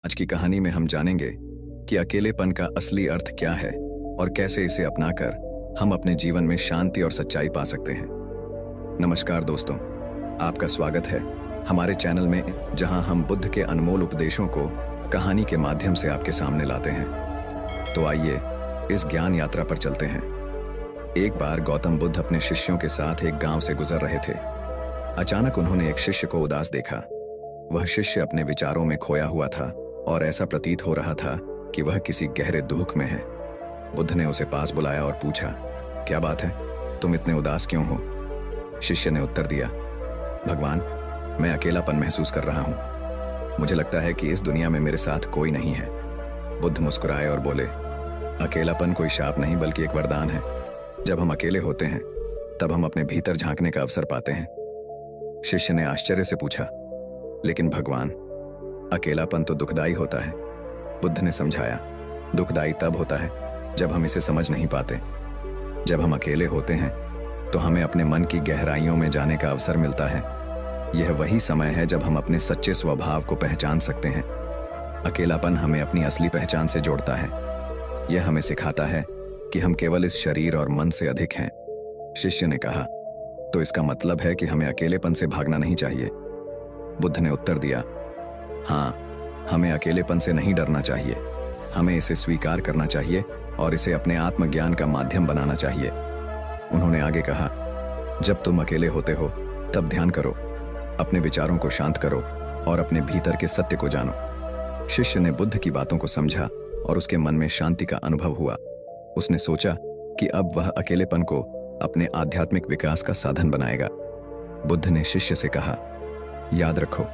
आज की कहानी में हम जानेंगे कि अकेलेपन का असली अर्थ क्या है और कैसे इसे अपनाकर हम अपने जीवन में शांति और सच्चाई पा सकते हैं। नमस्कार दोस्तों, आपका स्वागत है हमारे चैनल में, जहां हम बुद्ध के अनमोल उपदेशों को कहानी के माध्यम से आपके सामने लाते हैं। तो आइए इस ज्ञान यात्रा पर चलते हैं। एक बार गौतम बुद्ध अपने शिष्यों के साथ एक गांव से गुजर रहे थे। अचानक उन्होंने एक शिष्य को उदास देखा। वह शिष्य अपने विचारों में खोया हुआ था और ऐसा प्रतीत हो रहा था कि वह किसी गहरे दुख में है। बुद्ध ने उसे पास बुलाया और पूछा, क्या बात है, तुम इतने उदास क्यों हो? शिष्य ने उत्तर दिया, भगवान, मैं अकेलापन महसूस कर रहा हूं। मुझे लगता है कि इस दुनिया में मेरे साथ कोई नहीं है। बुद्ध मुस्कुराए और बोले, अकेलापन कोई शाप नहीं बल्कि एक वरदान है। जब हम अकेले होते हैं तब हम अपने भीतर झांकने का अवसर पाते हैं। शिष्य ने आश्चर्य से पूछा, लेकिन भगवान, अकेलापन तो दुखदाई होता है। बुद्ध ने समझाया, दुखदाई तब होता है जब हम इसे समझ नहीं पाते। जब हम अकेले होते हैं तो हमें अपने मन की गहराइयों में जाने का अवसर मिलता है। यह वही समय है जब हम अपने सच्चे स्वभाव को पहचान सकते हैं। अकेलापन हमें अपनी असली पहचान से जोड़ता है। यह हमें सिखाता है कि हम केवल इस शरीर और मन से अधिक हैं। शिष्य ने कहा, तो इसका मतलब है कि हमें अकेलेपन से भागना नहीं चाहिए? बुद्ध ने उत्तर दिया, हाँ, हमें अकेलेपन से नहीं डरना चाहिए। हमें इसे स्वीकार करना चाहिए और इसे अपने आत्मज्ञान का माध्यम बनाना चाहिए। उन्होंने आगे कहा, जब तुम अकेले होते हो तब ध्यान करो, अपने विचारों को शांत करो और अपने भीतर के सत्य को जानो। शिष्य ने बुद्ध की बातों को समझा और उसके मन में शांति का अनुभव हुआ। उसने सोचा कि अब वह अकेलेपन को अपने आध्यात्मिक विकास का साधन बनाएगा। बुद्ध ने शिष्य से कहा, याद रखो,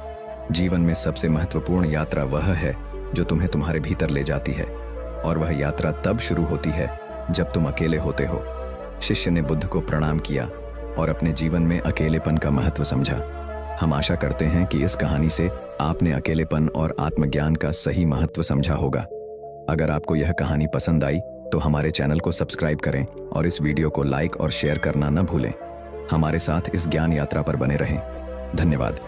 जीवन में सबसे महत्वपूर्ण यात्रा वह है जो तुम्हें तुम्हारे भीतर ले जाती है, और वह यात्रा तब शुरू होती है जब तुम अकेले होते हो। शिष्य ने बुद्ध को प्रणाम किया और अपने जीवन में अकेलेपन का महत्व समझा। हम आशा करते हैं कि इस कहानी से आपने अकेलेपन और आत्मज्ञान का सही महत्व समझा होगा। अगर आपको यह कहानी पसंद आई तो हमारे चैनल को सब्सक्राइब करें और इस वीडियो को लाइक और शेयर करना न भूलें। हमारे साथ इस ज्ञान यात्रा पर बने रहें। धन्यवाद।